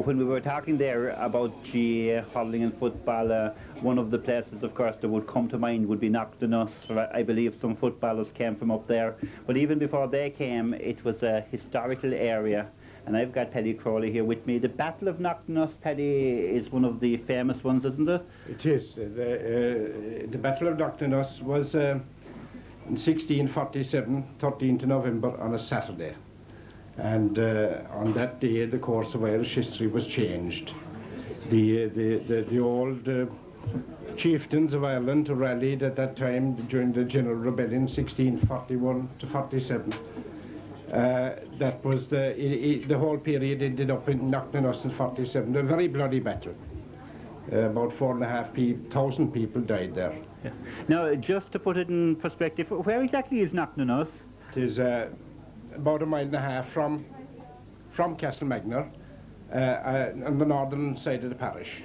when we were talking there about GA hurling and football, one of the places, of course, that would come to mind would be Knocknanuss. I believe some footballers came from up there. But even before they came, it was a historical area. And I've got Paddy Crowley here with me. The Battle of Knocknanuss, Paddy, is one of the famous ones, isn't it? It is. The Battle of Knocknanuss was in 1647, 13th November, on a Saturday. And on that day, the course of Irish history was changed. The old chieftains of Ireland rallied at that time during the General Rebellion, 1641 to 47. That was the whole period ended up in Knocknanuss in 47. A very bloody battle. About 4,500 people died there. Yeah. Now, just to put it in perspective, where exactly is Knocknanuss? It is about 1.5 miles from Castlemagner, on the northern side of the parish,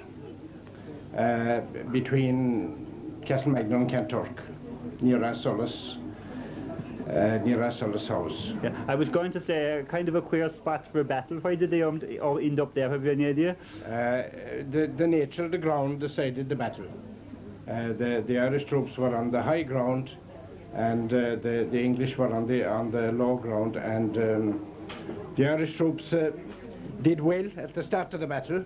between Castlemagner and Kanturk, near Asolus house. Yeah. I was going to say, kind of a queer spot for a battle. Why did they end up there? Have you any idea? The nature of the ground decided the battle. The Irish troops were on the high ground, and the English were on the low ground, and the Irish troops did well at the start of the battle,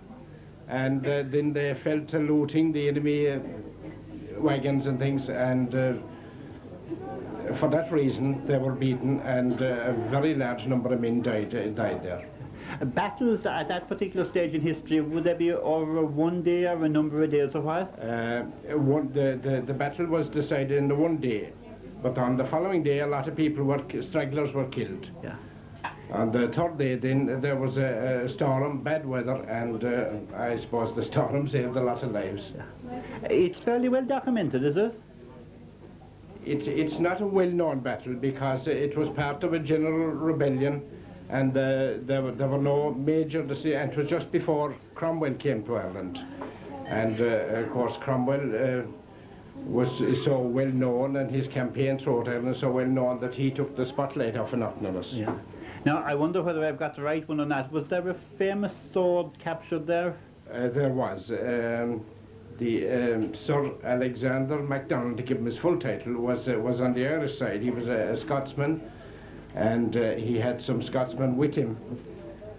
and then they fell to looting the enemy wagons and things, and for that reason they were beaten, and a very large number of men died there. Battles at that particular stage in history, would they be over one day or a number of days or what? The battle was decided in the one day, but on the following day a lot of people stragglers were killed. Yeah. On the third day then there was a storm, bad weather, and I suppose the storm saved a lot of lives. Yeah. It's fairly well documented, is it? It's not a well-known battle because it was part of a general rebellion, and there were no major decisions, and it was just before Cromwell came to Ireland. And of course Cromwell is so well known, and his campaign throughout Ireland so well known that he took the spotlight off of Knocknanuss. Yeah. Now I wonder whether I've got the right one or not. Was there a famous sword captured there? There was. Sir Alexander MacDonald, to give him his full title, was on the Irish side. He was a Scotsman, and he had some Scotsmen with him.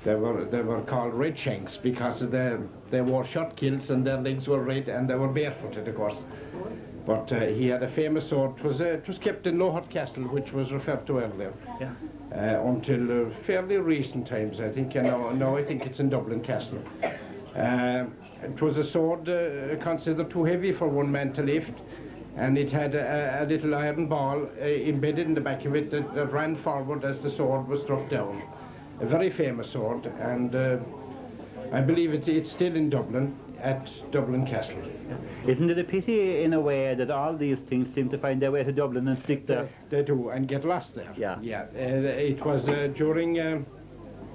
They were called red shanks because they wore short kilts and their legs were red, and they were barefooted, of course. But he had a famous sword. It was kept in Lohat Castle, which was referred to earlier. Yeah. Until fairly recent times, I think. Now I think it's in Dublin Castle. It was a sword considered too heavy for one man to lift, and it had a little iron ball embedded in the back of it that ran forward as the sword was struck down. A very famous sword, and I believe it's still in Dublin, at Dublin Castle. Isn't it a pity, in a way, that all these things seem to find their way to Dublin and stick there? They do, and get lost there. Yeah. Yeah. It was during,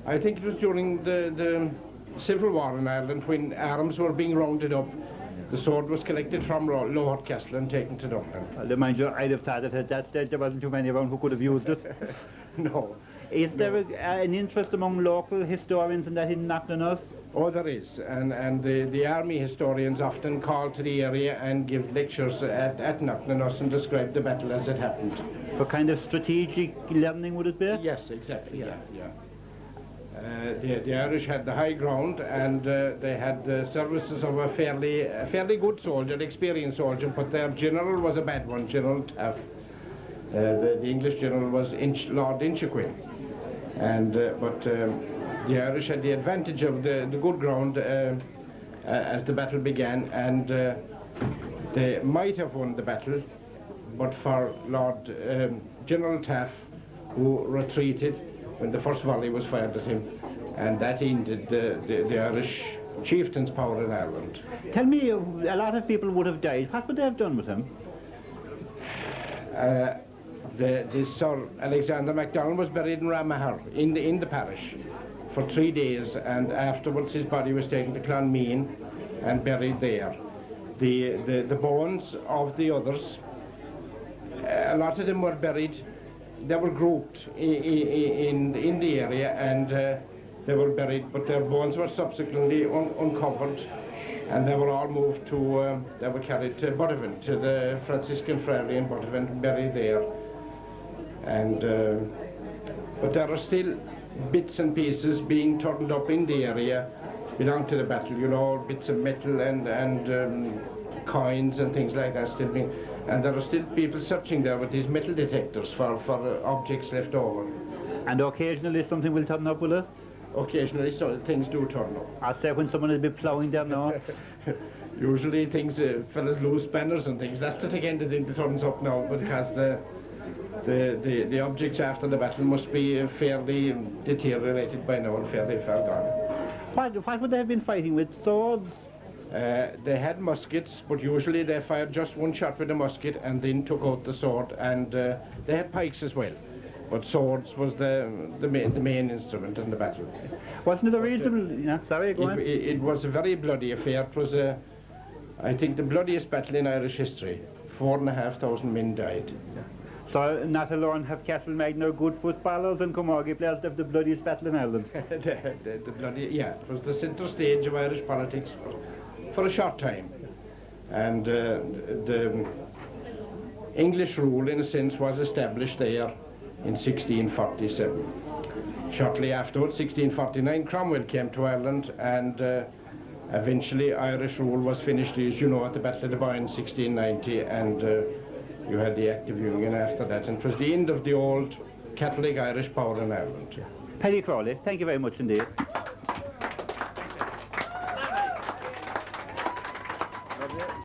I think it was during the Civil War in Ireland, when arms were being rounded up. The sword was collected from Lohat Castle and taken to Dublin. Well, mind you, I'd have thought that at that stage there wasn't too many around who could have used it. No. Is there an interest among local historians in that in Knocknanuss? Oh, there is, and the army historians often call to the area and give lectures at Knocknanuss and describe the battle as it happened. For kind of strategic learning, would it be? Yes, exactly, yeah. The Irish had the high ground, and they had the services of a fairly good soldier, experienced soldier, but their general was a bad one, General Taff. The English general was Lord Inchiquin, and but the Irish had the advantage of the good ground as the battle began, and they might have won the battle, but for Lord General Taff, who retreated when the first volley was fired at him, and that ended the Irish chieftain's power in Ireland. Tell me, a lot of people would have died. What would they have done with him? The Sir Alexander MacDonald was buried in Ramahar, in the parish, for 3 days, and afterwards his body was taken to Clonmene and buried there. The bones of the others, a lot of them were buried. They were grouped in the area, and They were buried, but their bones were subsequently uncovered, and they were all moved to, they were carried to Buttevant, to the Franciscan Friary in Buttevant, buried there. And, but there are still bits and pieces being turned up in the area, belong to the battle, you know, bits of metal and coins and things like that still being, and there are still people searching there with these metal detectors for objects left over. And occasionally something will turn up, will it? Occasionally so things do turn up. I say when someone will be ploughing down now. Usually things, fellas lose spanners and things. That's the again the thing that turns up now, because the objects after the battle must be fairly deteriorated by now and fairly far gone. What would they have been fighting with? Swords? They had muskets, but usually they fired just one shot with a musket and then took out the sword, and they had pikes as well. But swords was the main instrument in the battle. Wasn't it a reasonable... Yeah, sorry, go on. It was a very bloody affair. It was, I think, the bloodiest battle in Irish history. 4,500 men died. So not alone have Castlemagner good footballers and Camogie players, they have the bloodiest battle in Ireland. the bloody, yeah, it was the centre stage of Irish politics for a short time. And the English rule, in a sense, was established there in 1647. Shortly afterwards, 1649, Cromwell came to Ireland, and eventually Irish rule was finished, as you know, at the Battle of the Boyne in 1690, and you had the Act of Union after that, and it was the end of the old Catholic Irish power in Ireland. Paddy Crowley, thank you very much indeed.